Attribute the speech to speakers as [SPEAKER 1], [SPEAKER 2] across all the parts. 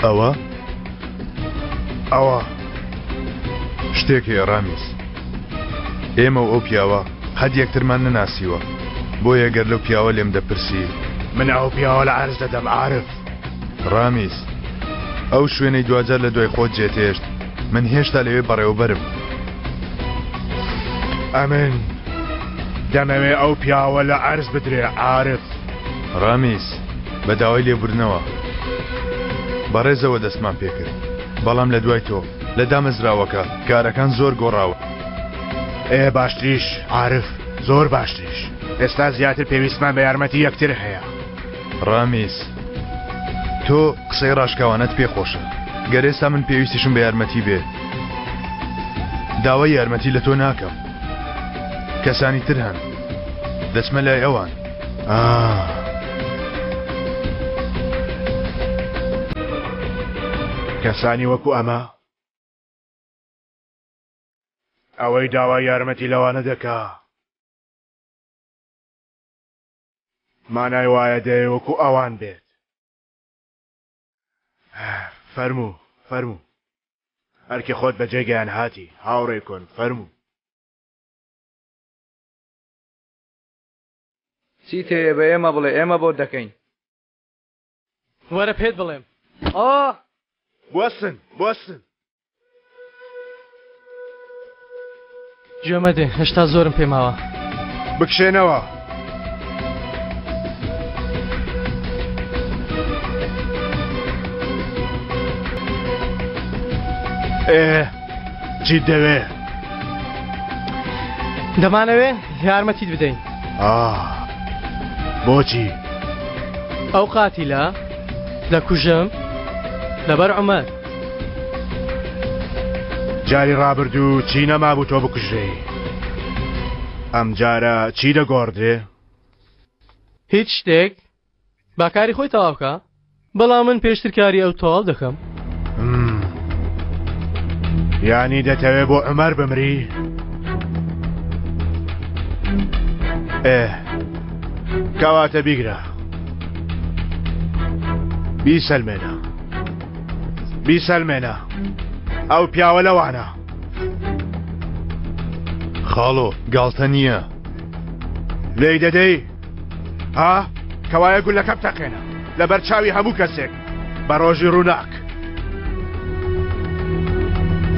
[SPEAKER 1] ئەوە
[SPEAKER 2] شتێکی ڕامیز ئێمە و ئەو پیاوە هەد یەکترمان نەناسیوە بۆیە گەر لەو پیاوە لێم دەپرسی
[SPEAKER 1] من ئەو پیاوە لە عەرز دەدەم عارف.
[SPEAKER 2] ڕامیز ئەو شوێنەی دوجار لە دوای خۆت جێتێشت من هێشتا لەوێ بەڕێوەبەرم.
[SPEAKER 1] ئەمن دەمەوێ ئەو پیاوە لە عەرز بدرێ عارف.
[SPEAKER 2] ڕامیز بە داوای لێبوردنەوە بەڕێزەوە دەستمان پێکرد بەڵام لە دوای تۆ لە دامەزراوەکە کارەکان زۆر گۆڕاوە.
[SPEAKER 1] باشتریش عارف، زۆر باشتریش. ئێستا زیاتر پێویستمان بە یارمەتی یەکتر هەیە.
[SPEAKER 2] ڕامیز تۆ قسەی ڕاشکاوانەت پێخۆشە گەر ئێستا من پێویستیشم بە یارمەتی بێ داوای یارمەتی لە تۆ ناکەم. کەسانی تر هەن دەچمە لای ئەوان.
[SPEAKER 1] کەسانی وەکو ئەمە ئەوەی داوای یارمەتی لەوانە دەکا مانای وایە دەیە وەکو ئەوان بێت. فەرموو فەرموو هەرکی خۆت بەجێگەیان هاتی هاوڕێ کۆن فەرموو.
[SPEAKER 3] چی تێ بە ئێمە بڵێ ئێمە بۆ دەکەین.
[SPEAKER 4] وەرە پێت بڵێم.
[SPEAKER 1] بوەستن بوەستن.
[SPEAKER 4] گوێمە دێ هێشتا زۆرم پێماوە.
[SPEAKER 1] بکشێنەوە. چی دەوێ؟
[SPEAKER 4] دەمانەوێ یارمەتیت بدەین.
[SPEAKER 1] بۆچی؟
[SPEAKER 4] ئەو قاتیلە دەکوژم لەبەر عومەر.
[SPEAKER 1] جاری ڕابردوو چی نەمابوو تۆ بکوژێ؟ ئەم جارە چی دەگۆڕدێ؟
[SPEAKER 4] هیچ شتێک باکاری خۆی تەواو بکە بەڵام من پێشتر کاری ئەو تەواو دەکەم.
[SPEAKER 1] یانی دەتەوێ بۆ عومەر بمری؟ کەواتە بیگرە بیسەلمێنە بیسەلمێنە ئەو پیاوە لەوانە.
[SPEAKER 2] خاڵۆ گاڵتە نییە
[SPEAKER 1] لێی دەدەی کەوایە گولەکە بتەقێنە لەبەر چاوی هەموو کەسێک بە ڕۆژی ڕووناک.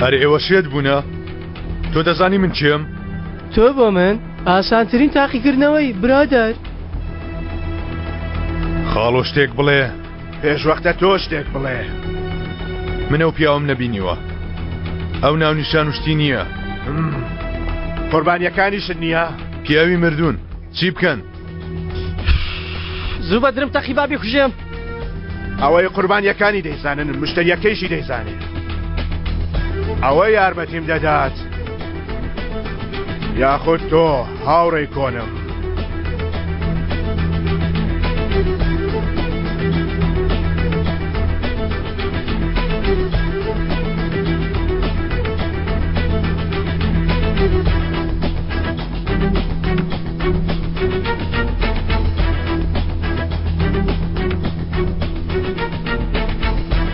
[SPEAKER 2] هەر ئێوە شێت بوونە تۆ دەزانی من چیم؟
[SPEAKER 4] تۆ بۆ من ئاسانترین تاقیکردنەوەی برادەر.
[SPEAKER 2] خاڵۆ شتێک بڵێ.
[SPEAKER 1] پێشوەختە تۆ شتێک بڵێ.
[SPEAKER 2] من ئەو پیاوەم نەبینیوە ئەو ناونیشان وشتی نییە.
[SPEAKER 1] قوربانیەکانیشت نییە؟
[SPEAKER 2] پیاوی مردوون چی بکەن؟
[SPEAKER 4] زوو بە درم تەقی بابی کوژێم.
[SPEAKER 1] ئەوەی قوربانیەکانی دەیزانن مشتریەکەیشی دەیزانێت. ئەوە یارمەتیم دەدات یاخود تۆ هاوڕێی کۆنم.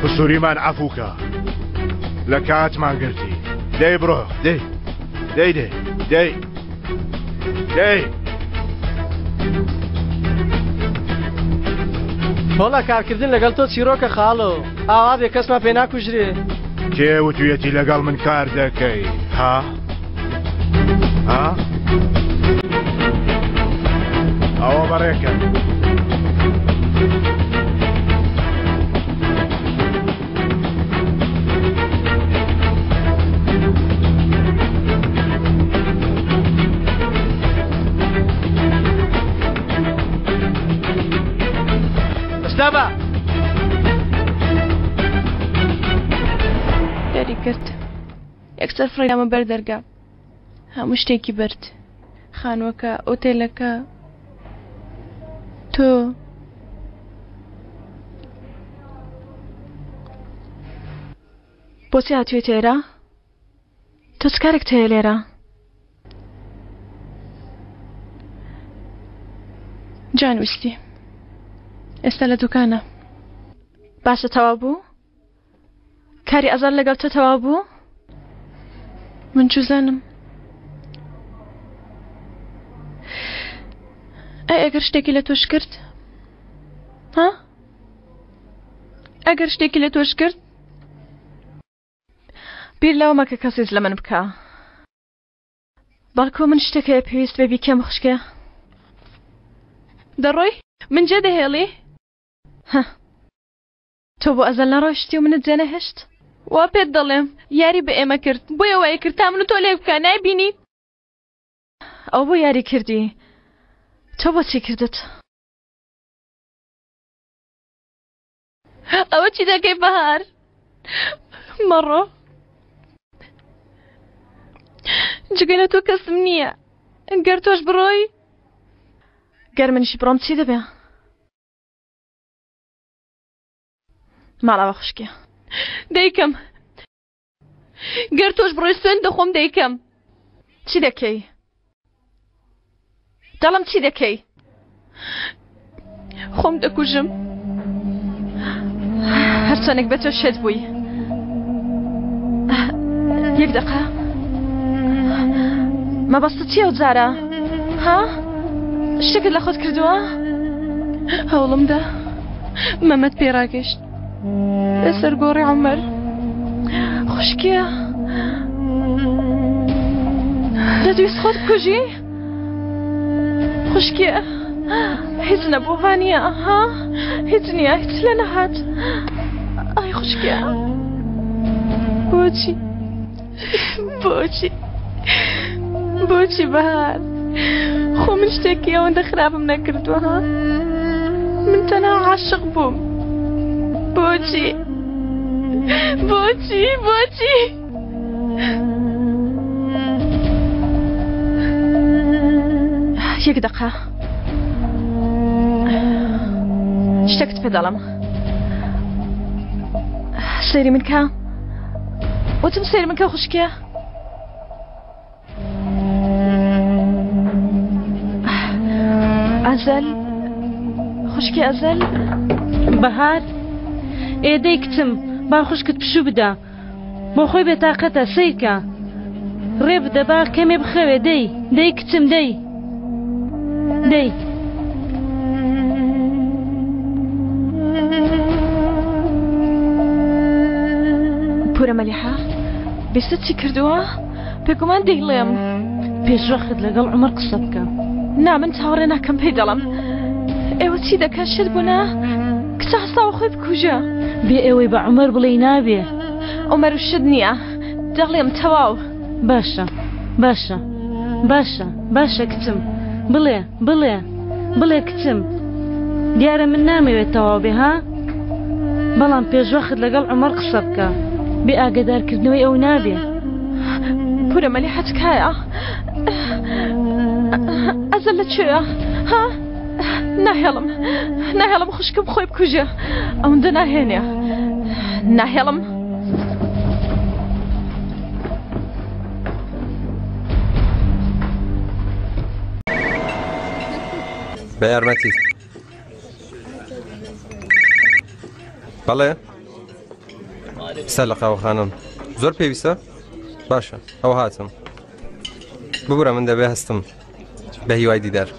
[SPEAKER 1] قسووریمان عەفووکە لە کاتمان گرتی. دەی بڕۆ دەی دەی دەی دەی دەی
[SPEAKER 4] تۆڵە کارکردن لەگەڵ تۆ چیرۆکە خاڵۆ ئاوا بێ کەسمان پێ ناکوژرێ.
[SPEAKER 1] کێ وتویەتی لەگەڵ من کار دەکەی ها؟ ئەوە بەڕێکە.
[SPEAKER 4] دابا
[SPEAKER 5] دەری کرد یەکسەر فڕێدامە بەردەرگا هەموو شتێکی برد خانووەکە ئۆتێلەکە تۆ بۆچی هاتوێت ئێرە؟ تۆ چ کارێک هەیە لێرە؟ جان ویستی ئێستا لە دوکانە باشە تەواو بوو؟ کاری ئەزار لەگەڵ تۆ تەواو بوو؟ من جوزانم. ئەگەر شتێکی لە تۆش کرد؟ ها؟ ئەگەر شتێکی لە تۆش کرد؟ بیر لەوە مەکە کەسێز لە من بکە. بەڵکو من شتێکە پێویست بێ بیکەم خوشکە. دەڕۆی؟ من جێ دەهێڵی؟ ها. تۆ بۆ ئەزەل نەڕۆیشتی و منت جێ نەهێشت؟ وا پێت دەڵێم یاری بە ئێمە کرد بۆیە وای کرد تا من و تۆ لێک بکە نایبینی؟ ئەو بۆ یاری کردی. تۆ بۆچی کردت؟ ئەوە چی دەکەی بەهار؟ مەڕۆ جگەی لە تۆ کەسم نییە. گەر تۆش بڕۆی گەر منیشی بڕۆم چی دەبێ؟ ماڵەوە خوشکێ دەیکەم. گەر تۆش بڕۆی سوێن دەخۆم دەیکەم. چی دەکەی؟ دەڵم چی دەکەی؟ خۆم دەکوژم. هەرچەنێک بە تۆ شێت بووی. یەک دەقە مەبەستت چییە و جارە؟ ها؟ شتێکت لە خۆت کردووە؟ هەوڵمدا مەمەت پێڕاگەشت لەسەر گۆڕی عومەر. خوشکیە دەتویست خۆت بکوژی؟ خوشکیە هیچ نەبوو وانییە؟ ها؟ هیچ نییە هیچ لە نەهات. ئای خوشکیە بۆچی؟ بۆچی؟ بۆچی بەهار؟ خۆ من شتێکی ئەوەندە خراپم نەکردووە ها؟ من تەنها عاشق بووم. بۆچی؟ بۆچی؟ بۆچی؟ یەک دەقە شتێکت پێ دەڵێم. سەیری من کە؟ وتم سەیری من کە خوشکیە؟ ئەزەل خوشکی ئەزەل
[SPEAKER 6] بەهار ئێدەی کچم با خوشکت پشوو بدە بۆ خۆی بێتاقەتە سیرکە ڕێ بدە با کەمێ بخەوێ. دەی کچم دەی
[SPEAKER 5] پورە مەلیحە بیستت چی کردووە؟ پێگومان دەیڵێم
[SPEAKER 6] پێشوەخت لەگەڵ عومەر قسە بکە.
[SPEAKER 5] نا من چاوەڕێ ناکەم پێی دەڵم. ئێوە چی دەکەن شت بوونە؟ کچە هەستاوە خۆی بکوژە.
[SPEAKER 6] بێ ئێوەی بە عومەر بڵێ نابێ.
[SPEAKER 5] عومەر و شت نییە دەڵێم تەواو. باشە کچم بڵێ کچم. دیارە من نامەوێت تەواو بێ ها؟ بەڵام پێشوەخت لەگەڵ عومەر قسە بکە بێ ئاگادارکردنەوەی ئەو نابێ. پورە مەلیحە تکایە؟ ئەزەل لەکوێیە؟ ها؟ ناهێڵم خوشکم خۆی بکوژە. ئەوەندە ناهێنێ. ناهێڵم.
[SPEAKER 7] بە یارمەتی بەڵێ سەر لە قاوەخانەم زۆر پێویستە؟ باشە ئەو هاتم ببوورە من دەبێ هەستم بە هیوای دیدار.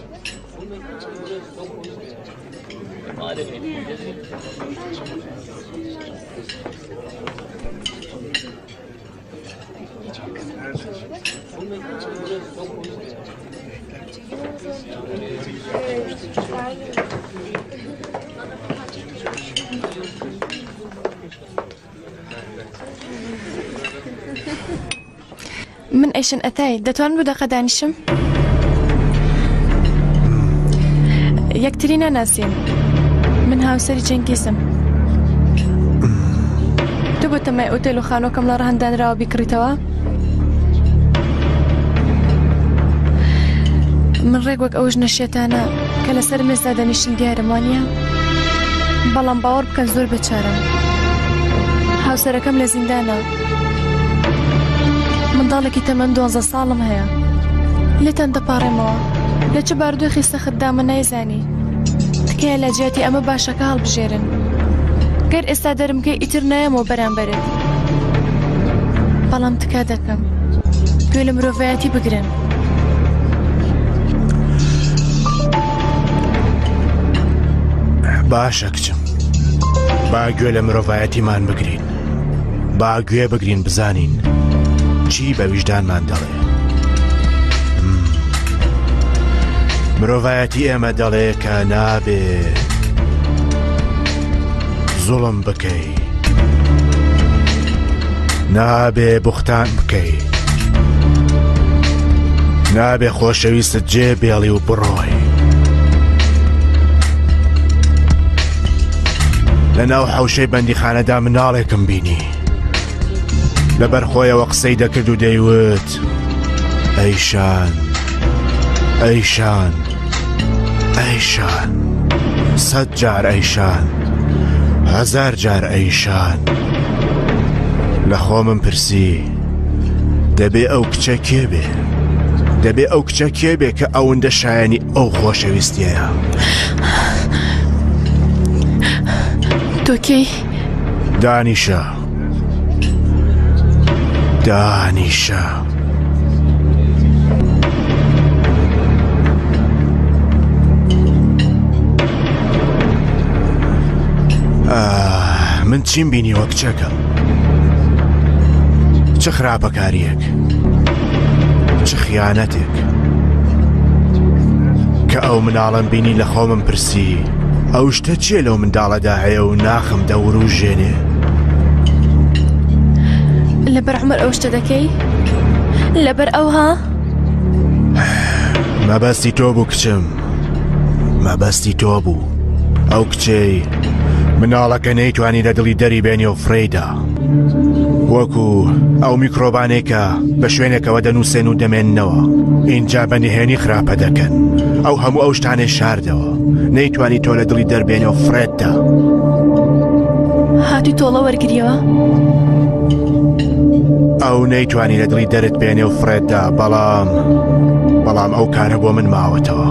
[SPEAKER 8] من ئەیشن ئەتای دەتوان بۆ دەقە دانیشم؟ یەکتری ناناسین. من هاوسەری جەنگیزم. تو بۆ تەمای ئۆتێل و خانۆکەم لە ڕەهەندانراوە بیکڕیتەوە؟ من ڕێک وەک ئەو ژنە شێتانە کە لەسەر مێزدا دەنیشن دیارم وانییە؟ بەڵام باوەڕ بکەن زۆر بەچارم. هاوسەرەکەم لە زیندانە. منداڵێکی تەمەن 12 ساڵم هەیە. لێتان دەپاڕێمەوە. لە چه بارودۆخی سەختدامە نایزانی. تکایە لە جیاتی ئەمە باشەکە هەڵبژێرن. گەر ئێستا دەرمکەی ئیتر نایەمەوە بەرامبەرت. بەڵام تکا دەکەم گوێ لە مرۆڤایەتی بگرن.
[SPEAKER 1] باشە کچم، با گوێ لە مرۆڤایەتیمان بگرین، با گوێ بگرین بزانین چی بە ویژدانمان دەڵێ. مرۆڤایەتی ئێمە دەڵێ کە نابێ زوڵم بکەی، نابێ بوختان بکەی، نابێ خۆشەویستت جێ بێڵی و بڕۆی. لە ناو حەوشەی بەندیخانەدا مناڵێکم بینی، لەبەر خۆیەوە قسەی دەکرد و دەیوت ئەیشان ئەیشان ئەیشان، 100 جار ئەیشان، 1000 جار ئەیشان. لە خۆمم پرسی دەبێ ئەو کچە کێ بێ، دەبێ ئەو کچە کێ بێ کە ئەوەندە شایانی ئەو خۆشەویستیەیە.
[SPEAKER 8] تۆکەی
[SPEAKER 1] دانیشە دانیشە. من چیم بینی وەک کچەکە؟ چه خراپەکاریەک، چه خیانەتێک کە ئەو مناڵم بینی لە خۆمم پرسی ئەو شتە چیە لەو منداڵەدا هەیە و ناخم دەور و ژێنێ.
[SPEAKER 8] لەبەر عومەر ئەو شتە دەکەی؟ لەبەر ئەوها؟
[SPEAKER 1] مەبەستی تۆ بوو کچم، مەبەستی تۆ بوو. ئەو کچەی مناڵەکە نەیتوانی لە دڵی دەری بێنێ و فڕێدا، وەکو ئەو میکرۆبانێکە بە شوێنێکەوە دەنووسێن و دەمێننەوە، اینجا بەنهێنی خراپە دەکەن. ئەو هەموو ئەو شتانێ شاردەوە، نەیتوانی تۆ لە دڵی دەربێنێ و فڕێتدا.
[SPEAKER 8] هاتووی تۆڵە وەرگریەوە؟
[SPEAKER 1] ئەو نەیتوانی لە دڵی دەرت بێنێ و فڕێتدا، بەڵام ئەو کارە بۆ من ماوەتەوە.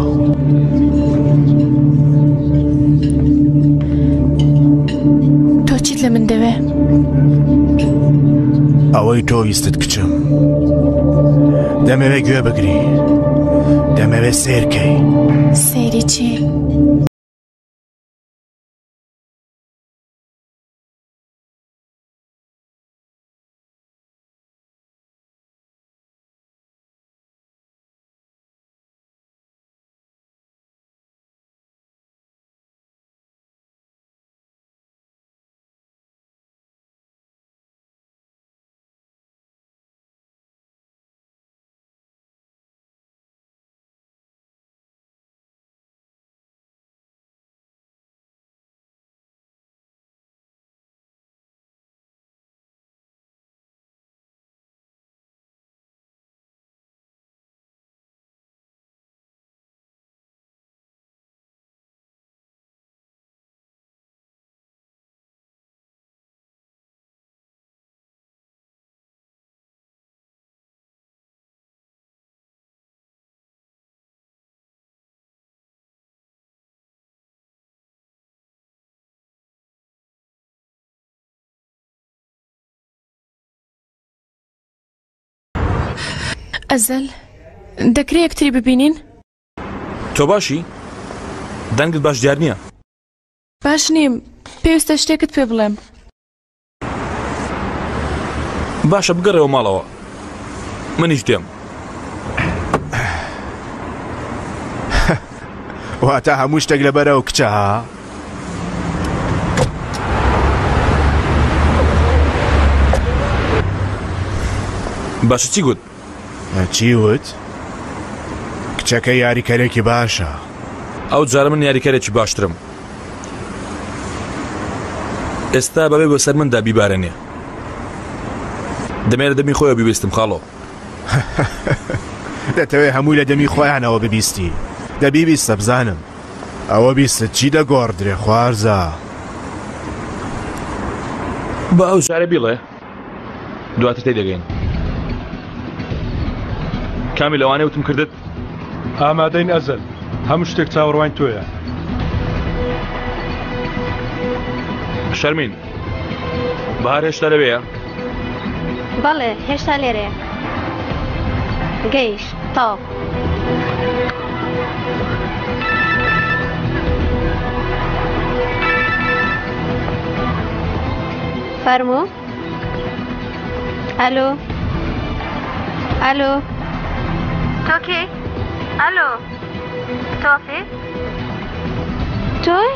[SPEAKER 8] تۆ چیت لە من دەوێ؟
[SPEAKER 1] ئەوەی تۆ ویستت کچم. دەمەوێت گوێ بگری، دەمەوێت سیرکەی.
[SPEAKER 8] سێری چی؟ ئەزەل دەکرێت یەکتری ببینین؟
[SPEAKER 9] تۆ باشی؟ دەنگت باش دیار نییە؟
[SPEAKER 8] باش نیم، پێویستە شتێکت پێ بڵێم.
[SPEAKER 9] باشە بگەڕێەوە ماڵەوە، منیش دێم.
[SPEAKER 1] واتە هەموو شتێک لەبەرەوە کچە ها؟
[SPEAKER 9] باشە چی گوت؟
[SPEAKER 1] چی وت؟ کچەکە یاریکەرێکی باشە.
[SPEAKER 9] ئەو جارە من یاریکەرێکی باشترم. ئێستا بەبێ بۆ سەر مندا بیبارێنێ. دەمێرە دەمی خۆیەوە بیبیستم خاڵۆ.
[SPEAKER 1] دەتەوێت هەمووی لە دەمی خۆیانەوە ببیستی. دەبیبیستە بزانم. ئەوە بیستت چی دەگۆڕدرێ خوارزە؟
[SPEAKER 9] بە ئەو جارە بیڵێ دواتر تێی دەگەین. کامی لەوانەیە وتم کردت؟
[SPEAKER 2] ئامادەین ئەزەل، هەموو شتێک چاوەڕوانی تۆیە.
[SPEAKER 9] شەرمین بەهار هێشتا لەوەیە؟
[SPEAKER 10] بەڵێ هێشتا لێرەیە گەیشت تاو فەرموو ئەلۆ ئەلۆ تۆکی ئەلۆ تۆفی تۆی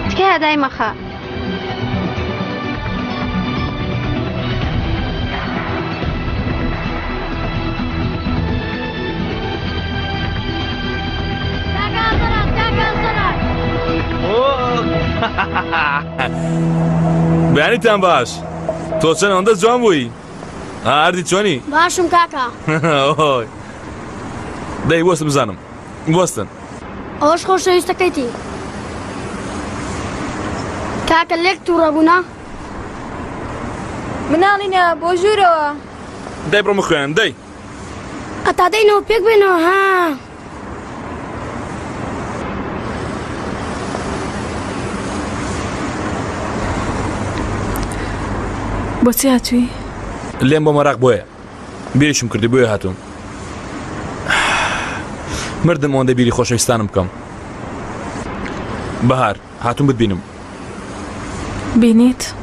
[SPEAKER 10] تکە هەدای مەخە
[SPEAKER 9] بەیانیتان باش تۆ چەند ئەوەندە جوان بووی هەردی چۆنی
[SPEAKER 11] باشم کاکە
[SPEAKER 9] دەی بۆستم بزانم بۆستن
[SPEAKER 11] ئەوەش خۆشەویستەکەیتی کاکە لێک تووڕە بوونا
[SPEAKER 8] مناڵینە بۆ ژوورەوە
[SPEAKER 9] دەی بڕۆمە خوێنم دەی
[SPEAKER 11] ئەتا دەینەوە پێک بێنەوە ها
[SPEAKER 8] بۆچی هاتووی؟
[SPEAKER 9] لێم بۆ مەراق بۆیە بیرشم کردی بۆیە هاتووم مردم ئەوەندە بیری خۆشەویستانم بکەم بەهار هاتووم بتبینم
[SPEAKER 8] بینیت؟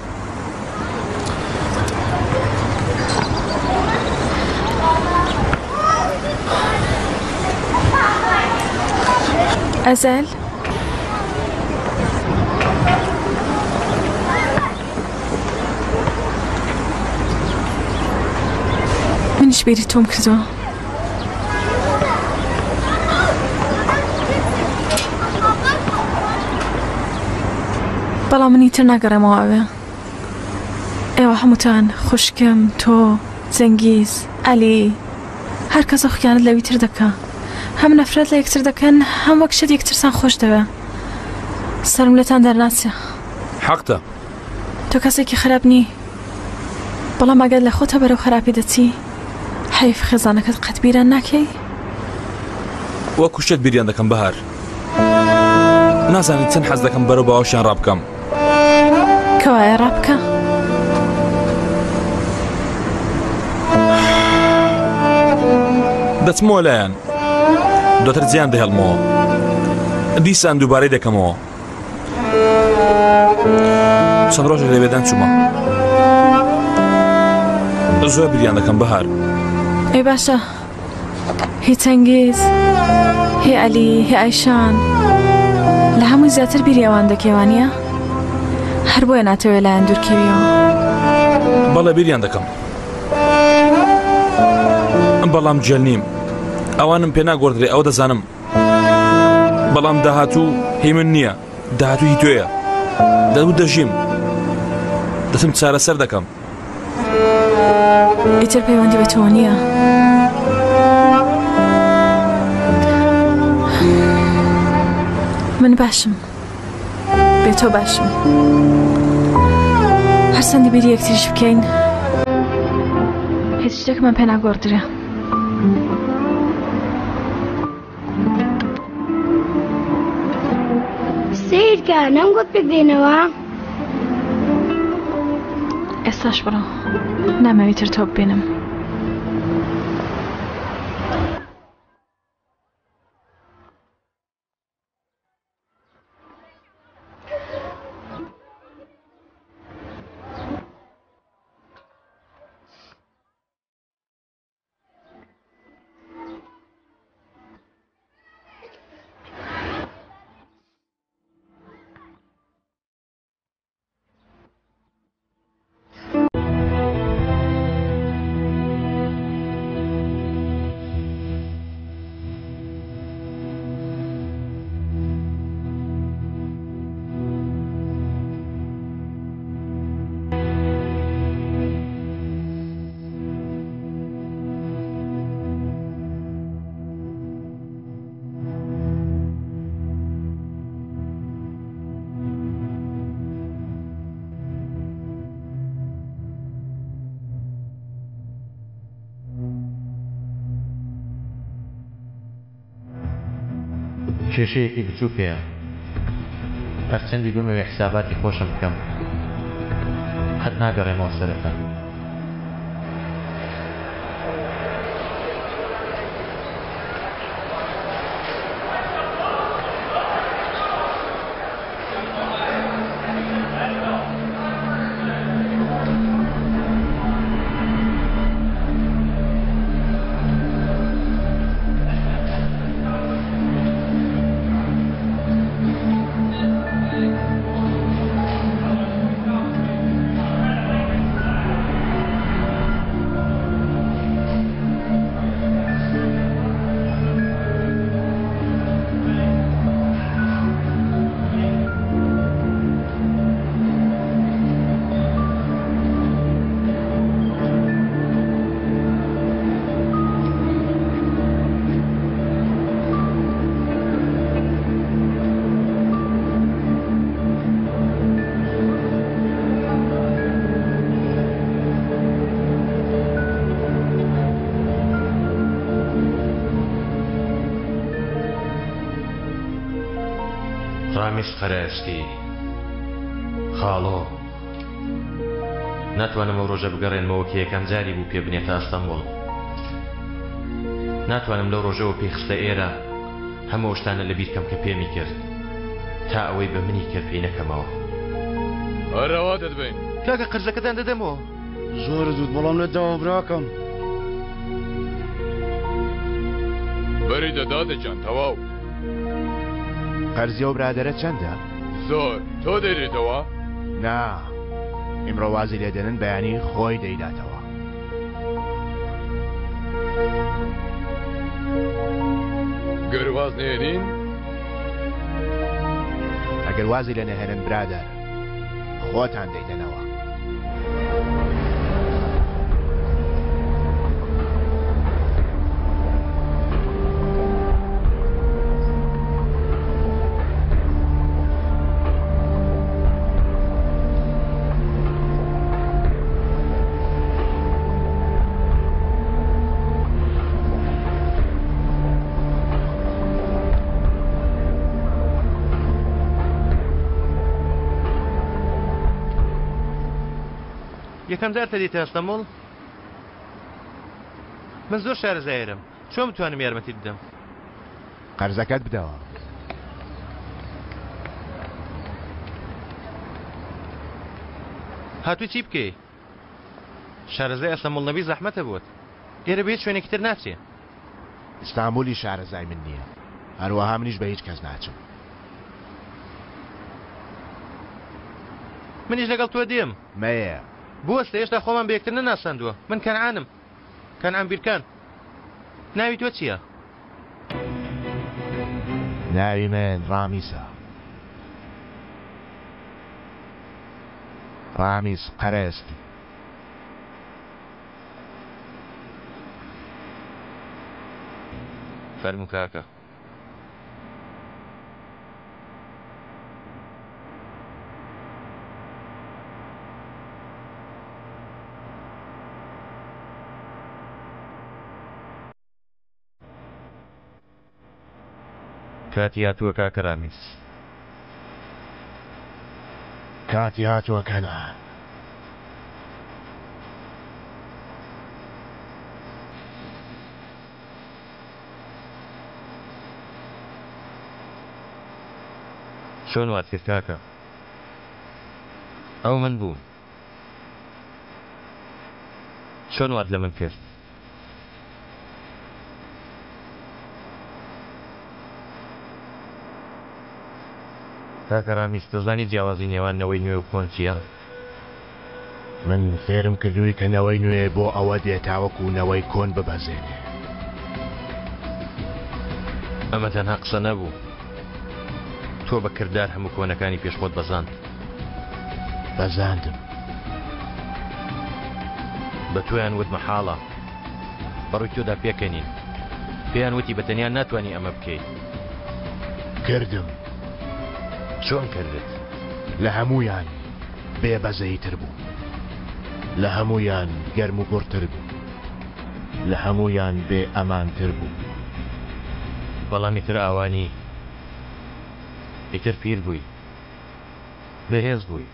[SPEAKER 8] ئەزەل؟ منیش بیری تۆم کردەوە بەڵام منی تر ناگەڕێمەوە ئەوێ ئێوە هەمووتان خوشکم تۆ جەنگیز ئەلی هەر کەسە خیانەت لەوی تر دەکا هەم نەفرەت لە یەکتر دەکەن هەم وەک شت یەکترسان خۆش دەوێ سەرم لێتان دەرناچێ
[SPEAKER 9] حەقتە
[SPEAKER 8] تۆ کەسێکی خراپ نی بەڵام ئەگەر لە خۆتە بەرەو خراپی دەچی حەیف خێزانەکەت قەت بیران ناکەی
[SPEAKER 9] وەکو شت بیریان دەکەم بەهار نازانی چەند حەز دەکەم بەرەو باوەشیان ڕابکەم
[SPEAKER 8] کەوایە ڕابکە
[SPEAKER 9] دەچمەوە لایەن دواتر جیان دەهێڵمەوە دیسان دووبارەی دەکەمەوە چەند ڕۆژێک لەوێدان چوومە زۆر بیریان دەکەم بەهار
[SPEAKER 8] ئەی باشە هی چەنگیز هی ئەلی هی ئایشان لە هەمووی زیاتر بیری ئەوان دەکەوانە هەر بۆیە ناتەوێت لایەن دوورکەویەوە
[SPEAKER 9] بەڵێ بیریان دەکەم بەڵام جێل نیم ئەوانم پێ ناگۆڕدرێ ئەو دەزانم بەڵام داهاتوو هی من نییە داهاتوو هی تۆیە دەبوو دەژیم دەتم چارەسەر دەکەم
[SPEAKER 8] ئیتر پەیوەندی بە تۆ نییە من باشم بێ تۆ باشم هەرچەندی بیری یەکتریش بکەین هیچ شتێکمان پێ ناگۆڕدرێ
[SPEAKER 11] سیرکە نەمگوت پێک دێنەوە
[SPEAKER 8] ئێستاش بڕۆ نامەوێت تر تۆ ببینم
[SPEAKER 12] کێشەیەکی بچوو پێیە هەرچەندی بمەوێ حساباتی خۆشم بکەم هەر ناگەڕێمەوە سەرەتا. ڕامیز قەرەستی خاڵۆ ناتوانم ئەو ڕۆژە بگەڕێنمەوە کە یەکەم جاری بوو پێ بنێتە ئەستەمبوڵ. ناتوانم لەو ڕۆژەوە پێی خستە ئێرە هەموو شتانە لەبیر کەم کە پێمی کرد تا ئەوەی بە منی کرد پێی نەکەمەوە.
[SPEAKER 2] هەرەوا دەدبین
[SPEAKER 12] کاکە قرزەکەتان دەدەمەوە.
[SPEAKER 13] زۆر زود بەڵام نەداوە براکەم.
[SPEAKER 2] بەری دەدادەجان تەواو.
[SPEAKER 1] قەرزیە و برادەرە چەندە؟
[SPEAKER 2] زۆر. تۆ دەیرێتەوە؟
[SPEAKER 1] نا ئیمڕۆ وازی لێدەنن بەیانی خۆی دەیداتەوە.
[SPEAKER 2] گەرواز نێرین؟
[SPEAKER 1] ئەگەر وازی لە نەهێنن برادەر خۆتان دەیدەنەوە.
[SPEAKER 12] یەکەم جار تەدیتە ئەستەمبوڵ؟ من زۆر شارەزایرم. چۆن بتوانم یارمەتی بدەم؟
[SPEAKER 1] قەرزەکەت بدەوە.
[SPEAKER 12] هاتووی چی بکەی؟ شارەزای ئەستەمبوڵ نەبی زەحمەتە بووت. ئێرە بە هیچ شوێنێکی تر ناچێ.
[SPEAKER 1] ئیستانبولی شارەزای من نییە. هەروەها منیش بە هیچ کەس ناچم.
[SPEAKER 12] منیش لەگەڵ تۆ دێم.
[SPEAKER 1] مەیە.
[SPEAKER 12] بوەستە هێشتا خۆمان بە یەکتر نەناساندووە. من کەنعانم. کەنعان بیرکان. ناوی تۆ چییە؟
[SPEAKER 1] ناوی من ڕامیسە. ڕامیز قەرەستی.
[SPEAKER 12] فەرموو کاکە. کاتی هاتووە کاکە ڕامیز.
[SPEAKER 1] کاتی هاتووە کەنعان.
[SPEAKER 12] چۆن وات کرد کاکە؟ ئەو من بووم. چۆن وات لە من کرد؟ کاکە ڕامیز دەزانی جیاوازی نێوان نەوەی نوێ و کۆن چییە؟
[SPEAKER 1] من فێرم کردووی کە نەوەی نوێ بۆ ئەوە دێتاوەکو نەوەی کۆن ببەزێنێ.
[SPEAKER 12] ئەمە تەنها قسە نەبوو. تۆ بە کردار هەموو کۆنەکانی پێشخۆت بەزاند.
[SPEAKER 1] بەزاندم.
[SPEAKER 12] بە تۆیان وت مەحاڵە بەڕووی تۆدا پێکەنین. پێیان وتی بەتەنیا ناتوانانی ئەمە بکەیت.
[SPEAKER 1] کردم.
[SPEAKER 12] چۆن کردت؟
[SPEAKER 1] لە هەمویان بێبەزەیتر بوو. لە هەمویان گەرم و گوڕتر بوو. لە هەمویان بێ ئەمانتر بوو.
[SPEAKER 12] بەڵام ئیتر ئاوانی ئیتر پیر بووی. بەهێز بووی.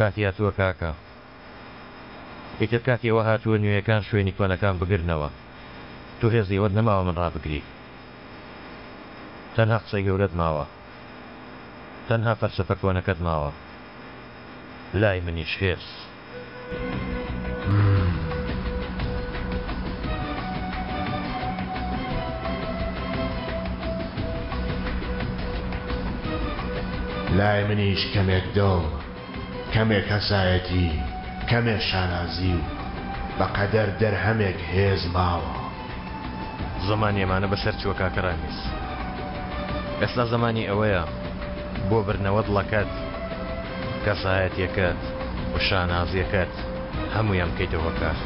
[SPEAKER 12] کاتی هاتووە کاکە ئیتر کاتیەوە هاتووە نوێیەکان شوێنی کۆنەکان بگرنەوە تو هێزیەوەت نەماوە من ڕابگری تەنها قسەی گەورەت ماوە تەنها فەلسەفە کۆنەکەت ماوە لای منیش هێز
[SPEAKER 1] لای منیش کەمێک دڵ کەمێک هەسایەتی کەمێک شانازی و بەقەدەر دەرهەمێک هێز ماوە
[SPEAKER 12] زمانی ئەمانە بەسەر چووە کاکە ڕامیز ئێستا زمانی ئەوەیە بۆ برنەوە دڵەکەت کەسایەتیەکەت و شانازیەکەت هەموویان بکەیتەوە کار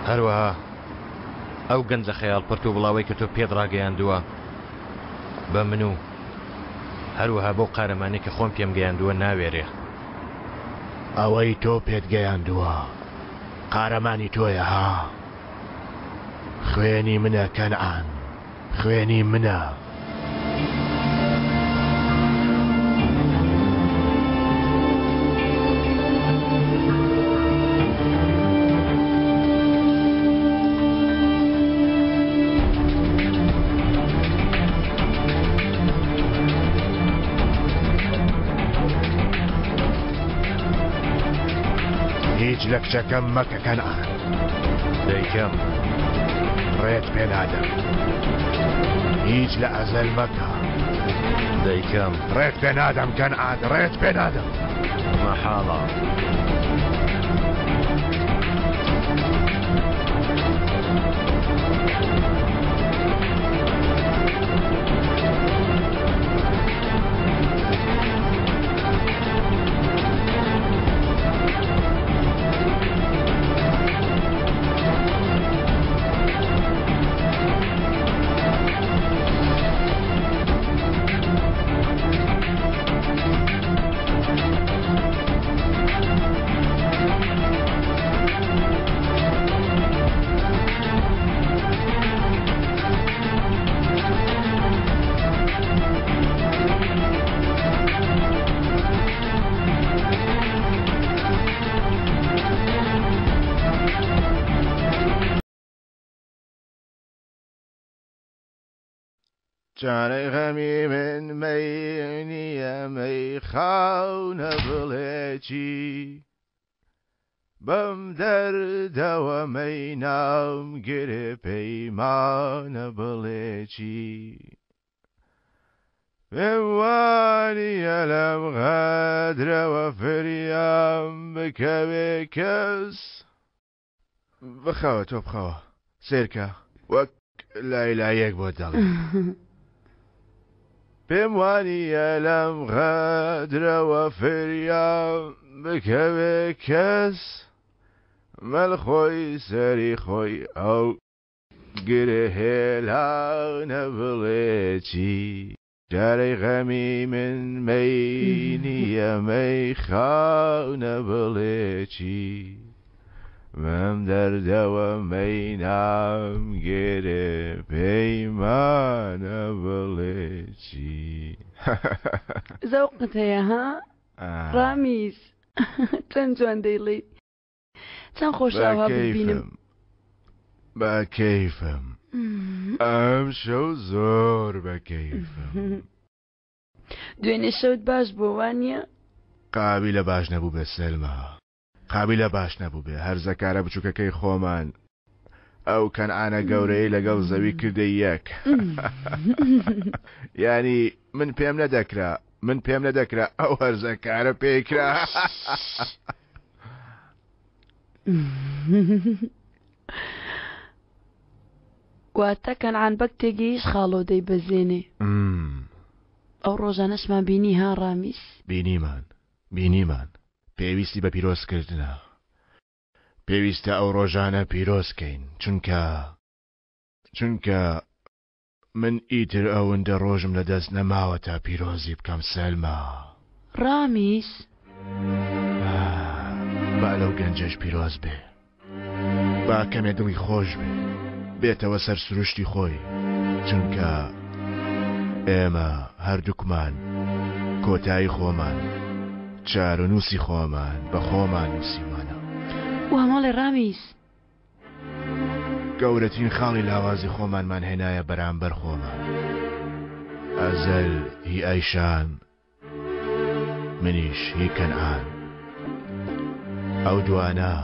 [SPEAKER 12] هەروەها ئەو گەنجە خەیاڵ پڕت و بڵاوەی کە تۆ پێت ڕاگەیاندووە بە من و هەروەها بۆ قارەمانی کە خۆم پێم گەیاندووە ناوێرێ
[SPEAKER 1] ئەوەی تۆ پێت گەیاندووە قارەمانی تۆیە ها خوێنی منە کەنعان خوێنی منە هیچ لە کچەکەم مەکە کەنعان
[SPEAKER 12] دەیکەم
[SPEAKER 1] ڕێت پێ نادەم هیچ لە ئەزەل مەکە
[SPEAKER 12] دەیکەم
[SPEAKER 1] ڕێت پێ نادەم کەنعان ڕێت پێ نادەم
[SPEAKER 12] مەحاڵە
[SPEAKER 1] جارەی غەمی من مەینیە مەی خاونە بڵێکی بەم دەردەوە مەی نامگرێ پەیمانە بڵێکی پێم وانیە لەم غەدرەوە فریام بکەوێ کەس بخەوە تۆ بخەوە سێرکە وەک لایلایەک بۆ دەڵێ پێم وانیە لەم غەدرەوە فریام بکەوێ کەس مەلخۆی سەری خۆی ئەو گرێ هێلانە بڵێکی جارەی غەمی من مەینیە مەی خاونە بڵێکی مەم دەردەوە مەی نامگێرێ پەیمانە بڵێکی
[SPEAKER 14] زەوقت هەیە ها ڕامیز چەند جوان دەیڵێ چەند خۆشەوە ببینم
[SPEAKER 1] بە کەیفم ئەم شەو زۆر بە کەیفم
[SPEAKER 14] دوێنێ شەوت باش بۆ وانییە
[SPEAKER 1] قابلە باش نەبوو بە سەلما قابلە باش نەبوو بێ هەر زەکارە بچووکەکەی خۆمان ئەو کەنعانە گەورەی لەگەڵ زەوی کردە یەک ینی من پێم نەدەکرا ئەو هەرزەکارە پێیکرا
[SPEAKER 14] واتە کەنعان بەک تێگەیش خاڵۆ دەی بەزێنێ ئەو ڕۆژانەشمان بینی ها ڕامیز
[SPEAKER 1] بینیمان پێویستی بە پیرۆزکردنە پێویستە ئەو ڕۆژانە پیرۆزکەین چونکە من ئیتر ئەوەندە ڕۆژم لە دەست نەماوە تا پیرۆزی بکەم سەلما
[SPEAKER 14] ڕامیز
[SPEAKER 1] با لەو گەنجەش پیرۆز بێ با کەمێ دڵی خۆش بێ بێتەوە سەر سروشتی خۆی چونکە ئێمە هەردووکمان کۆتایی خۆمان چارەنووسی خۆمان بە خۆمان نووسیمانە.
[SPEAKER 14] وا ماڵێ ڕامیس
[SPEAKER 1] گەورەترین خاڵی لاوازی خۆمانمان هێنایە بەرامبەر خۆمان. ئەزەل هی ئەیشان منیش هی کەنعان. ئەو دوانە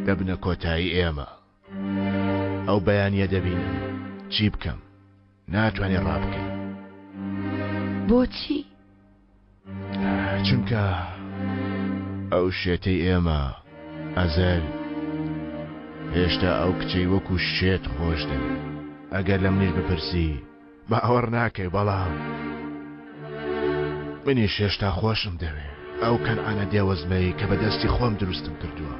[SPEAKER 1] دەبنە کۆتایی ئێمە. ئەو بەیانیە دەبینم چی بکەم ناتوانێ ڕابکەی.
[SPEAKER 14] بۆچی؟
[SPEAKER 1] چونکە ئەو شێتەی ئێمە ئەزەل هێشتا ئەو کچەی وەکو شێت خۆش دەوێت. ئەگەر لە منیش بپرسی باوەڕ ناکەی بەڵام منیش هێشتا خۆشم دەوێت. ئەو کەنعانە دێوەزمەی کە بەدەستی خۆم دروستم کردووە.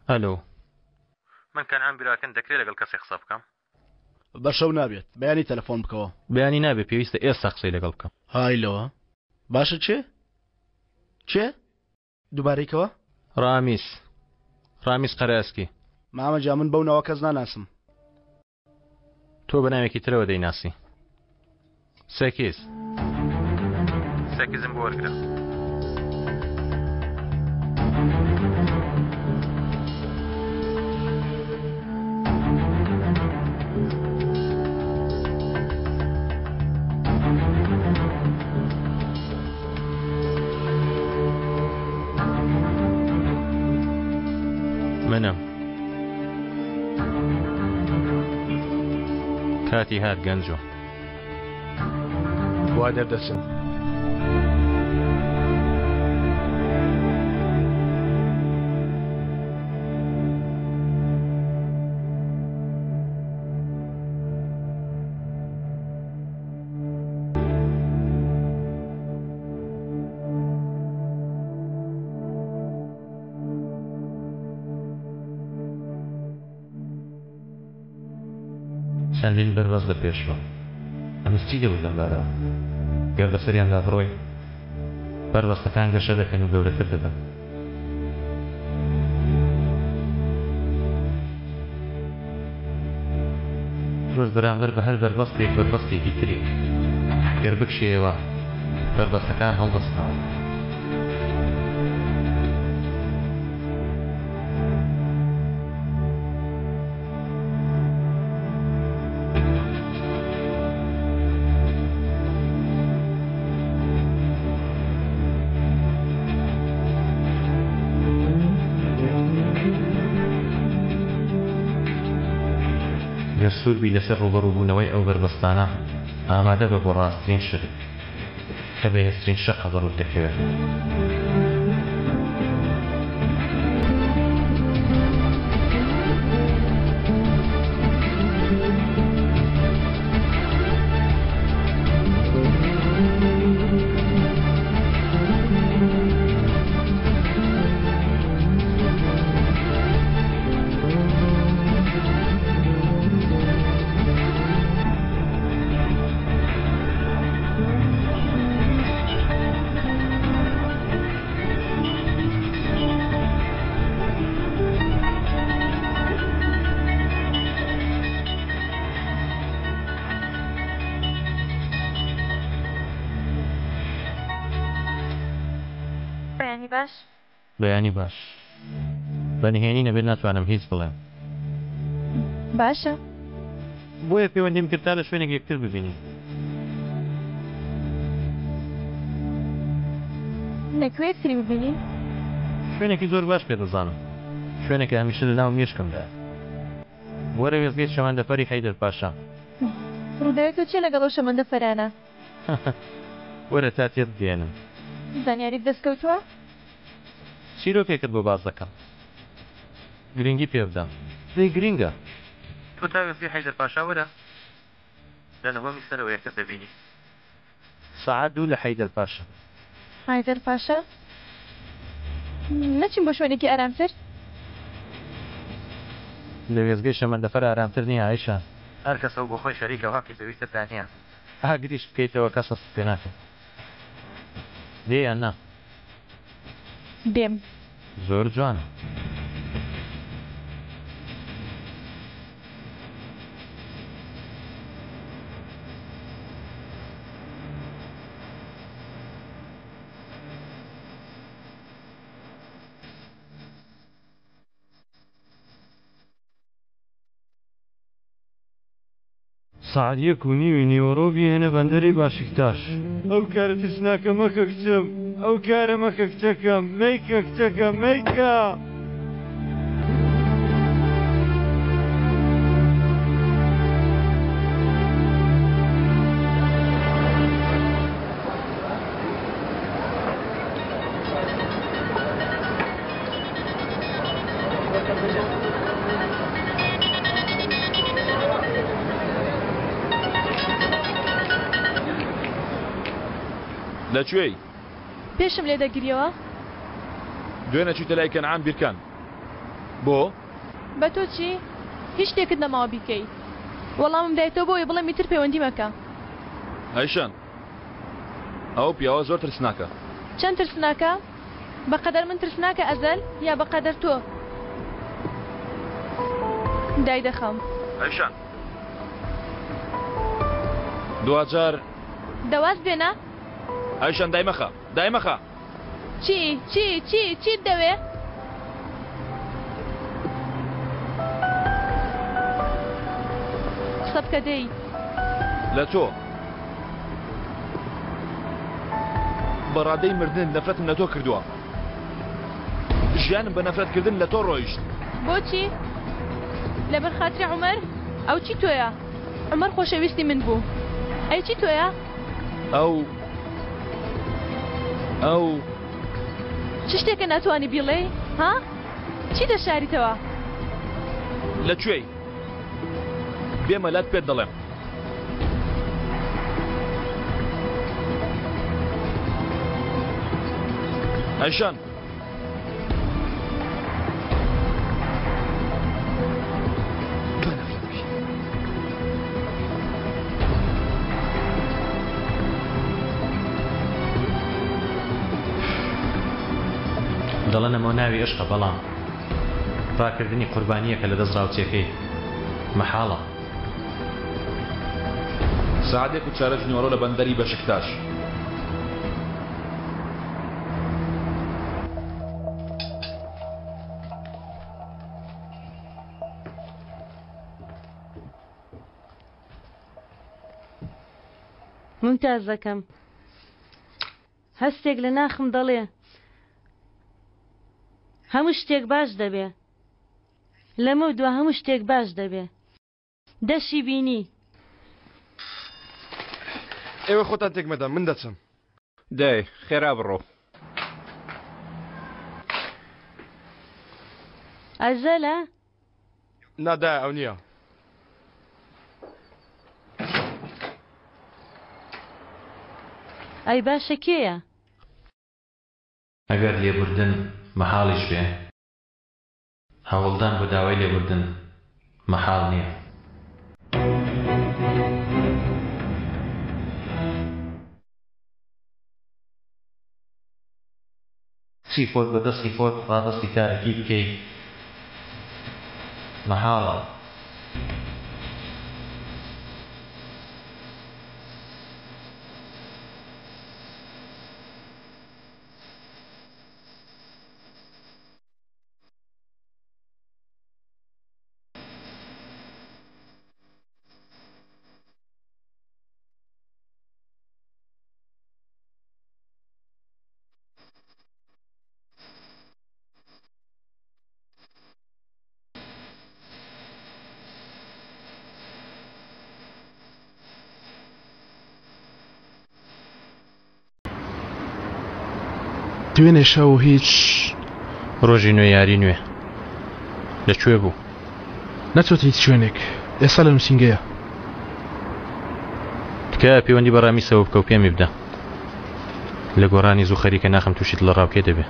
[SPEAKER 12] ئەلۆ من کەنعان بیراکەن دەکرێت لەگەڵ کەسێک قسە بکەم؟
[SPEAKER 15] بەشەو نابێت بەیانی تەلەفۆن بکەوە.
[SPEAKER 12] بەیانی نابێت پێویستە ئێستا قسەی لەگەڵ بکەم.
[SPEAKER 15] هایلەوە باشە چێ دووبارەیکەوە؟
[SPEAKER 12] ڕامیس قەرەسکی.
[SPEAKER 15] مامەجا من بەو ناوە کەس ناناسم.
[SPEAKER 12] تۆ بە ناوێکی ترەوە دەیناسی. سێکیزم بۆ وەرگرە. منم کاتی هات گەنجۆ
[SPEAKER 15] وا دەردەچم.
[SPEAKER 12] چەندین بەربەست لە پێشوە ئەمەش چی دەبوو لەمبارەوە گەر لە سەریاندا بڕۆی بەربەستەکان گەشە دەکەن و گەورەتر دەبن. ڕۆژ بەرامبەر بە هەر بەربەستێک بەربەستێکی تری گەر بکشێەوە بەربەستەکان هەڵدەستنەوە. سووربی لەسەر ڕوبەڕووبوونەوەی ئەو بەربەستانە ئامادە بە بۆ ڕاستترین شت کە بەهێزترین شەق هەڵبەڕوت دەکەوێت. بەیانی باش بەنهێنی نەبێت ناتوانم هیچ بڵێم.
[SPEAKER 5] باشە
[SPEAKER 12] بۆیە پەیوەندیم کرد تا لە شوێنێک یەکتر ببینین.
[SPEAKER 5] لەکوێ یەکتری ببینین؟
[SPEAKER 12] شوێنێکی زۆر باش پێ دەزانم شوێنێکی هەمیشە لەناو مێشکمدا. وەرە وێزگەیت شەمەندەفەری حەیدەر پاشا.
[SPEAKER 5] ڕووداوێت و چێ لەگەڵ ئەو شەمەندەفەرانە؟
[SPEAKER 12] وەرە تا تێت دێنم.
[SPEAKER 5] زانیاریت دەستکەوتووە؟
[SPEAKER 12] چیرۆ پێکرد بۆ باز دەکەم گرنگی پێ بدەم. دەی گرینگە تۆ تا وێزگەی حەیدەر پاشا وەرە لەنەوەمی سەرەوە یەکتر دەبینی. سەعات 2 لە حەیدەر پاشا.
[SPEAKER 5] حەیدەر پاشا؟ نەچین بۆ شوێنێکی ئارامتر؟
[SPEAKER 12] لە وێزگەی شەمەندەفەر ئارامتر نییە ئایشان. هەر کەسە بۆ خۆی خەریکە واقعی پێویستە دانیان ئاگریش بکەیتەوە کەسە پێ ناکەن. دێ یان نا؟
[SPEAKER 5] دێم.
[SPEAKER 12] زۆر جوانە.
[SPEAKER 16] ساعت 1:30 نیوەڕۆ بهێنە بەندەرەی باشکتاش. ئەو کارە ترسناکە مەکە کچم، ئەو کارە مەکە کچەکەم، مەیکە کچەکەم، مەیکە.
[SPEAKER 9] لەکوێی؟
[SPEAKER 5] پێشم لێ دەگریەوە؟
[SPEAKER 9] دوێنە چوویتە لای کەنعان بیرکان. بۆ؟
[SPEAKER 5] بە تۆ چی؟ هیچ شتێکت نەماوە بیکەی. وەڵامم دایتەوە بۆی بڵێم میتر پەیوەندی مەکە.
[SPEAKER 9] ئایشان ئەو پیاوە زۆر ترسناکە.
[SPEAKER 5] چەند ترسناکە؟ بەقەدەر من ترسناکە ئەزەل یا بەقەدەر تۆ؟ دای دەخەم.
[SPEAKER 9] ئایشان دوجار
[SPEAKER 5] دەواز بێنە؟
[SPEAKER 9] ئایشان دایمەخە دایمەخە.
[SPEAKER 5] چی دەوێ؟ قسە بکە دەی.
[SPEAKER 9] لە تۆ بەڕادەی مردن نەفرەتم لە تۆ کردووە. ژیانم بە نەفرەتکردن لە تۆ ڕۆیشت.
[SPEAKER 5] بۆچی؟ لەبەر خاتری عومەر؟ ئەو چی تۆیە؟ عومەر خۆشەویستی من بوو. ئەی چی تۆیە؟
[SPEAKER 9] ئەو
[SPEAKER 5] چ شتێکە ناتوانی بیڵێ؟ ها؟ چی دەشاریتەوە؟
[SPEAKER 9] لەکوێی؟ بێمە لات پێت دەڵێم. ئایشان
[SPEAKER 12] دەڵێن ئەمە ناوی عشقە، بەڵام ڕاکردنی قوربانیەکە لە دەست ڕاوچێکەی مەحاڵە.
[SPEAKER 9] ساعتێک و چارە نیوەڕۆ لە بەندەری بەشکتاش.
[SPEAKER 6] ممتازەکەم هەستێک لە ناخم دەڵێ هەموو شتێک باش دەبێ. لەمە دووە هەموو شتێک باش دەبێ. دەشی بینی.
[SPEAKER 16] ئێوە خۆتان تێک مەدەن، من دەچم.
[SPEAKER 7] دەی خێرا بڕۆ.
[SPEAKER 6] ئەزەلە؟
[SPEAKER 16] نادا ئەو نییە.
[SPEAKER 6] ئەی باشە کێیە؟
[SPEAKER 12] ئەگەر لێبوردن مەحاڵیش بێ، هەوڵدان بۆ داوای لێبوردن مەحاڵ نییە. چی خۆت بە دەستی خۆت ڕادەستی کارێکی بکەی مەحاڵە.
[SPEAKER 15] دوێنێ شەو هیچ
[SPEAKER 12] ڕۆژی نوێ یاری نوێ لەکوێ بوو؟
[SPEAKER 15] نەچۆت هیچ شوێنێک. ئێستا لە نووسینگەیە.
[SPEAKER 12] تکایە پەیوەندی بەڕامی سەوە بکە و پێمی بدە. لە گۆڕانی زوو خەریکە ناخم تووشیت لە ڕاوکێ دەبێ.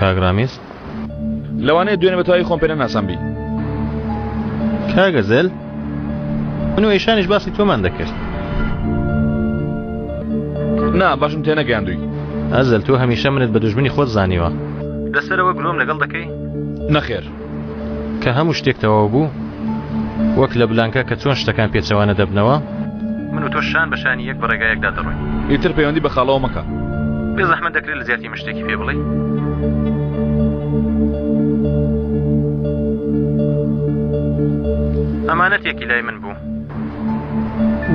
[SPEAKER 12] کاگرامیز
[SPEAKER 9] لەوانەیە دوێنێ بەتەواوی خۆم پێ نەناسان بی.
[SPEAKER 12] کاگەزەل من و ئێشانیش باسی تۆمان دەکرد.
[SPEAKER 9] نا باشم تێ نەگەیاندووی.
[SPEAKER 12] ئەزەل تۆ هەمیشە منت بە دوژمنی خۆت زانیوە. دەسەرەوە گلۆم لەگەڵ دەکەی؟
[SPEAKER 9] نەخێر.
[SPEAKER 12] کە هەموو شتێک تەواو بوو وەک لە بلانکە کە چۆن شتەکان پێچەوانە دەبنەوە من و تۆ شان بەشانی یەک بە ڕێگایەکدا دەڕۆین.
[SPEAKER 9] ئیتر پەیوەندی بە خاڵەوە مەکە.
[SPEAKER 12] بێ زەحمەت دەکرێت لە زیاتی من شتێکی پێ بڵێ؟ ئەمانەت یەکی لای من بوو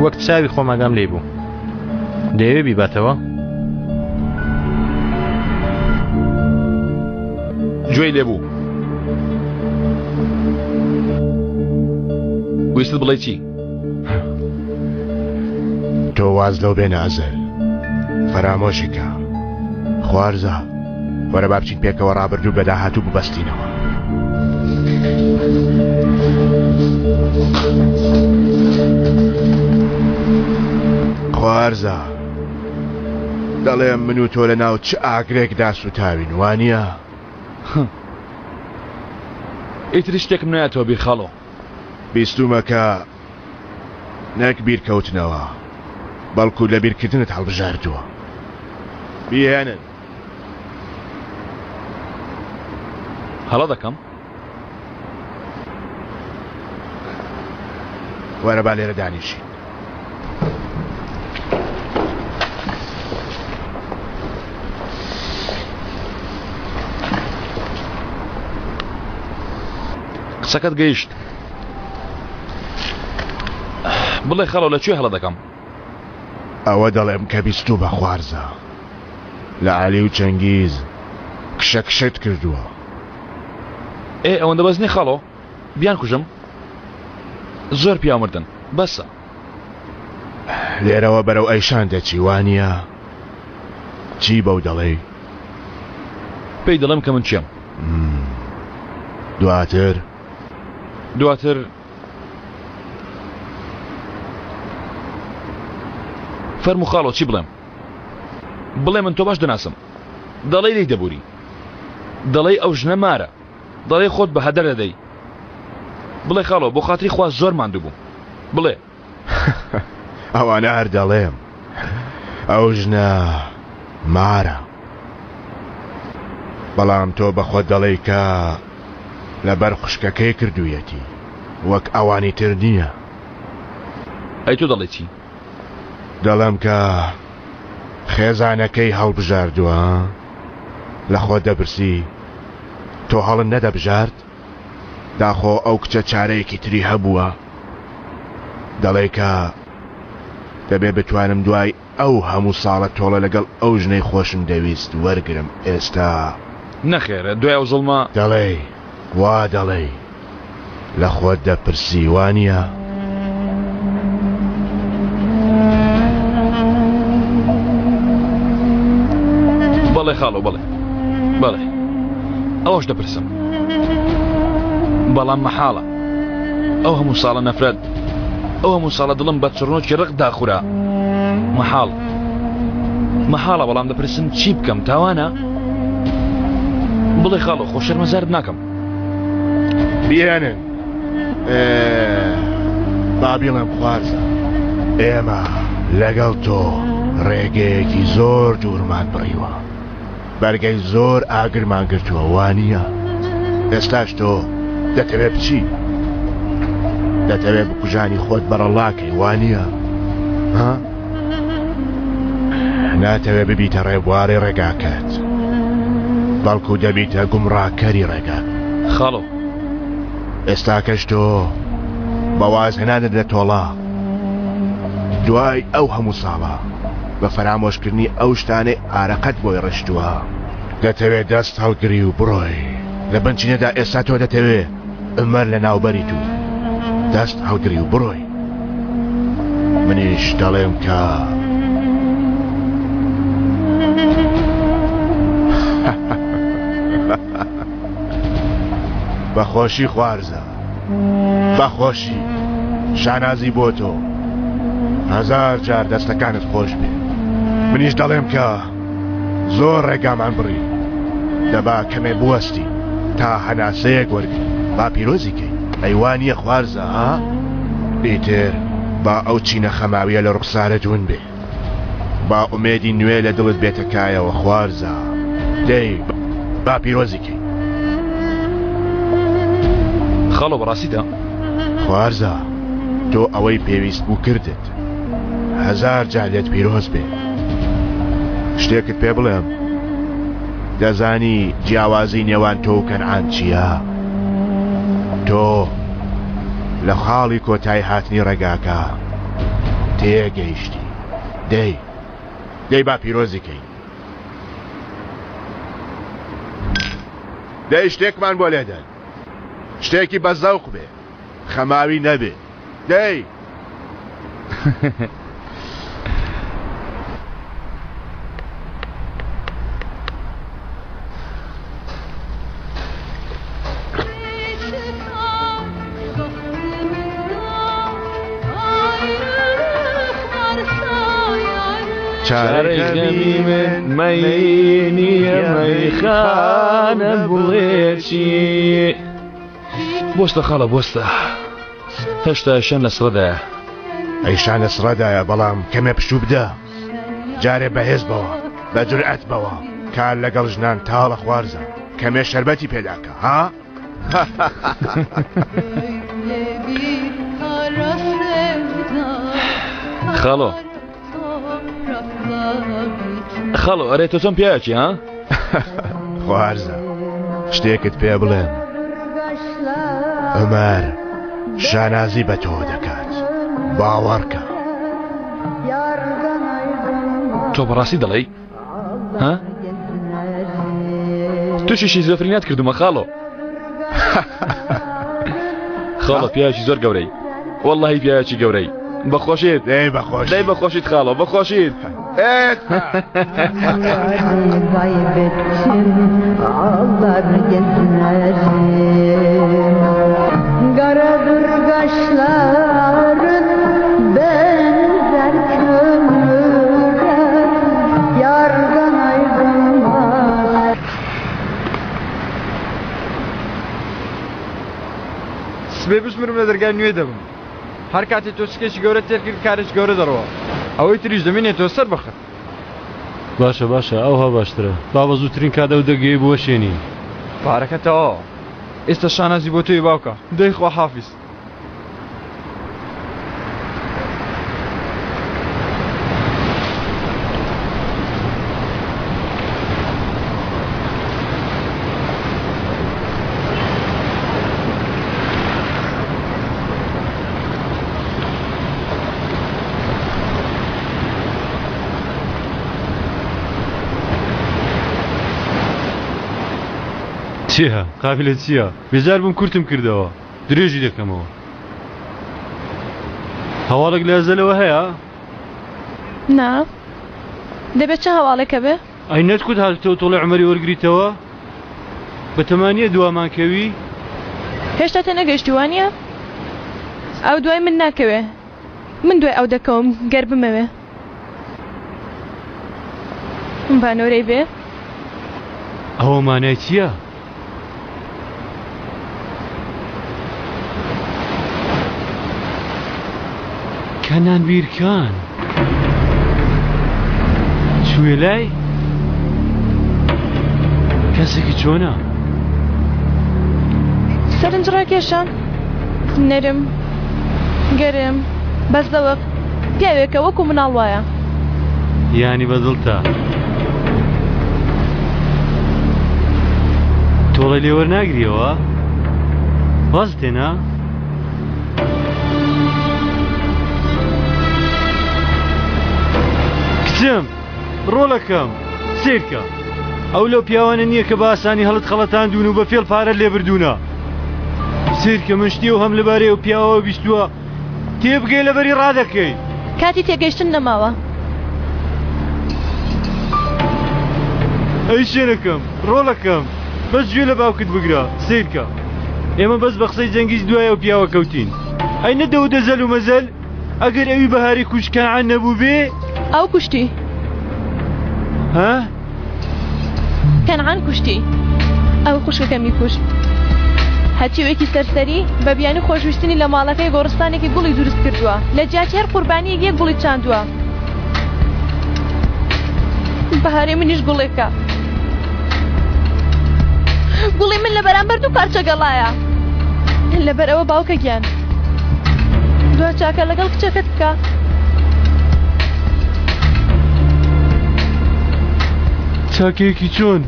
[SPEAKER 12] وەک چاوی خۆماگام لێ بوو. دەیەوێ بیباتەوە؟
[SPEAKER 9] گوێی لێبوو. ویستت بڵێ چی؟
[SPEAKER 1] تۆ واز لەو بێنە ئەزەل فەرامۆشی کە خوارزە وەرە با بچین پێکەوە ڕابردوو بە داهاتوو ببەستینەوە. خوارزە دەڵێم من و تۆ لە ناو چ ئاگرێکدا سوتاوین وانە؟
[SPEAKER 9] ئیتر شتێکم نایەتەوە بیر خاڵۆ.
[SPEAKER 1] بیستومە کە نەک بیرکەوتنەوە بەڵکو لە بیرکردنت هەڵبژاردووە. بیهێنن.
[SPEAKER 9] هەڵە دەکەم.
[SPEAKER 1] وەرە با لێرە دانیشی.
[SPEAKER 9] قسەکەت گەیشت. بڵێ خەڵۆ لەکوێ هەڵە دەکەم؟
[SPEAKER 1] ئەوە دەڵێم کە بیستوو بە خوارزە لە عالی و چەنگیز کشە کشت کردووە.
[SPEAKER 9] ئەوەندە بەزنی خەڵۆ بیان کوژم؟ زۆر پیامردن بەسە.
[SPEAKER 1] لێرەوە بەرەو ئەیشان دەچی وانە؟ چی بەو دەڵێ؟
[SPEAKER 9] پێی دەڵێم کە من چیم.
[SPEAKER 1] دواتر
[SPEAKER 9] فەرموو خاڵۆ چی بڵێم؟ بڵێ من تۆ باش دەناسم. دەڵێ لی دەبووری، دەڵێ ئەو ژنە مارە، دەڵێ خۆت بە هەدەر دەدەی. بڵێ خاڵۆ بۆ خاتری خوا زۆر ماندوو بووم. بڵێ.
[SPEAKER 1] ئەوانە هەر دەڵێم ئەو ژنە مارە، بەڵام تۆ بەخۆت دەڵێ کە لەبەر خوشکەکەی کردوویەتی وەک ئەوانی تر نییە.
[SPEAKER 9] ئەی تۆ دەڵێ چی؟
[SPEAKER 1] دەڵێم کە خێزانەکەی هەڵبژاردووە. لە خۆت دەپرسی تۆ هەڵن نەدەبژارد؟ داخۆ ئەو کچە چارەیەکی تری هەبووە. دەڵێ کە دەبێ بتوانم دوای ئەو هەموو ساڵە تۆڵە لەگەڵ ئەو ژنەی خۆشم دەویست وەرگرم. ئێستا
[SPEAKER 9] نەخێرە دوای ئەو زڵمە
[SPEAKER 1] دەڵێ وا دەڵێ لە خۆت دەپرسی وانە؟
[SPEAKER 9] بەڵێ خاڵۆ بەڵێ ئەوەش دەپرسم، بەڵام مەحاڵە ئەو هەموو ساڵە نەفرەت، ئەو هەموو ساڵە دڵم بە چڕنۆکی ڕق داخورا. مەحاڵە بەڵام دەپرسم چی بکەم تاوانە؟ بڵێ خاڵۆ خۆ شەرمەزارت ناکەم.
[SPEAKER 1] بیێنن بابیڵم خوارزە ئێمە لەگەڵ تۆ ڕێگەیەکی زۆر دوورمان بڕیوە، بەرگەی زۆر ئاگرمان گرتووە وانە؟ ئێستاش تۆ دەتەوێت بچی؟ دەتەوێت بکوژانی خۆت بەرەڵاکەی وانە؟ ناتەوێت ببیتە ڕێبواری ڕێگاکەت، بەڵکو دەبیتە گومڕاکەری ڕێگات.
[SPEAKER 9] خاڵۆ
[SPEAKER 1] ئێستاکەش تۆ بەواز هێنانت لە تۆڵا دوای ئەو هەموو ساڵە بە فەرامۆشکردنی ئەو شتانەی ئارەقەت بۆی ڕشتووە. دەتەوێت دەست هەڵگری و بڕۆی لە بنچینەدا. ئێستا تۆ دەتەوێت ئەمەر لە ناوبەری تو دەست هەڵگری و بڕۆی. منیش دەڵێم کە بەخۆشی خوارزە، بەخۆشی شانازی بۆ تۆ. هەزار جار دەستەکانت خۆش بێ. منیش دەڵێم کە زۆر ڕێگامان بڕی، دەبا کەمێ بوەستی تا هەناسەیەک وەرگی با پیرۆزیکەی ئەیوانیە خوارزە ها ئیتر با ئەو چینە خەماویە لە ڕوخسارە جوون بێ با ئومێدی نوێ لە دڵت بێتەکایەوە خوارزە دەی با پیرۆزیکەی
[SPEAKER 9] خاڵۆ بەڕاستیدا
[SPEAKER 1] خوارزە تۆ ئەوەی پێویست بوو کردت 1000 جار لێت پیرۆز بێ شتێکت پێ بڵێم دەزانی جیاوازی نێوان تۆ و کەنعان چییە؟ تۆ لە خاڵی کۆتای هاتنی ڕێگاکە تێگەیشتی دەی با پیرۆزیکەی دەی شتێکمان بۆ لێدەن شتێکی بە زەوق بێ خەماوی نەبێ دەی
[SPEAKER 16] چارەکەمی من مەینیە مەیخانە بڵێچی
[SPEAKER 9] بۆستە خاڵە بۆستە هێشتا شان لە سڕدایە
[SPEAKER 1] ئەیشان لە سڕدایە بەڵام کەمێ پشوو بدە جارێ بەهێز بەوە بە جورئەت بەوە کار لەگەڵ ژنان تاڵە خوارزە کەمێ شەربەتی پێداکە ها
[SPEAKER 9] خاڵۆ خاڵۆ ئەرێ تۆ چۆن پیاچی ها
[SPEAKER 1] خوارزە شتێکت پێ بڵێن عومەر شانازی بە تۆ دەکات باوەڕکە
[SPEAKER 9] تۆ بەڕاستی دەڵێی ها تووشی شیزۆفرینیات کردومە خاڵۆ خاڵۆ پیاچی زۆر گەورەی وەڵڵاهی پیاچی گەورەی بەخۆشیت دەی بەخۆشیت خاڵۆ بەخۆشیت
[SPEAKER 17] Karadır kaşların benzer kömüre yardan ayrılmaz.
[SPEAKER 3] سبێ بشمرم لە دەرگای نوێ دەبم هەر کاتێک تۆ شکێکی گەورە تێرکرد کارێک گەورە دەڕەوە ئەوەی تریش دەمێنێتەوە سەر بەخت
[SPEAKER 16] باشە باشە ئەوها باشترە با بە زووترین کادە و دەگەی بووە شوێنی
[SPEAKER 3] پارەکەتەوە ئێستا شانازی بۆ تۆی باوکە دەی خوا حافیز
[SPEAKER 16] چیە؟ قافلە چییە؟ بێزار بووم کورتم کردەوە درێژی دەکەمەوە هەواڵێک لە ئەزەلەوە هەیە؟
[SPEAKER 5] نا دەبێت چه هەواڵێکە بێ؟
[SPEAKER 16] ئەی نەتکوت هاتووە تۆڵی عومەری وەرگریتەوە؟ بە تەمانیە دوامانکەوی؟
[SPEAKER 5] هێشتا تە نەگەیشتی وانییە؟ ئەو دوای من ناکەوێ من دوای ئەو دەکەوم گەر بمەوێ بانۆرەی بێ؟
[SPEAKER 16] ئەوە مانای چییە؟ کەنان بیرکان چوویە لای کەسێکی چۆنە
[SPEAKER 5] سەرنج ڕاکێشە نەرم گەرم بەزدەوە پیاوێکە وەکو مناڵ وایە
[SPEAKER 16] یانی بەدڵتە تۆڵی لێوەرناگریەوە واز تێنا کچم ڕۆڵەکەم سیرکە ئەو لەو پیاوانە نییە کە بە ئاسانی هەڵت خەڵەتاندون و بە فێڵ پارە لێبردوونە سیرکە من شتی و هەم لەبارەی و پیاوەوە بیستووە تێبگەی لەبەری ڕادەکەی
[SPEAKER 5] کاتی تێگەیشتن نەماوە
[SPEAKER 16] ئەی شوێنەکەم ڕۆڵەکەم بەس گوێ لە باوکت بگرە سیرکە ئێمە بەس بە قسەی جەنگیز دوایە و پیاوە کەوتین ئەی نەدەو دەزەل و مەزەل ئەگەر ئەوی بەهاری کوشکەنعان نەبوو بێ
[SPEAKER 5] ئەو کوشتی
[SPEAKER 16] ها؟
[SPEAKER 5] کەنعان کوشتی ئەو خوشکەکەمی کوشت هەچیوێکی سەرسەری بە بیانی خۆشویستنی لە ماڵەکەی گۆڕستانێکی گوڵی دروست کردووە لە جیاتی هەر قوربانی یەک گوڵی چاندووە بەهارێ منیش گوڵێکە گوڵی من لە بەرامبەر دوو پارچە گەڵایە لەبەر ئەوە باوکە گیان دوا چاکە لەگەڵ کچەکەت بکە
[SPEAKER 16] چاکەیەکی چۆن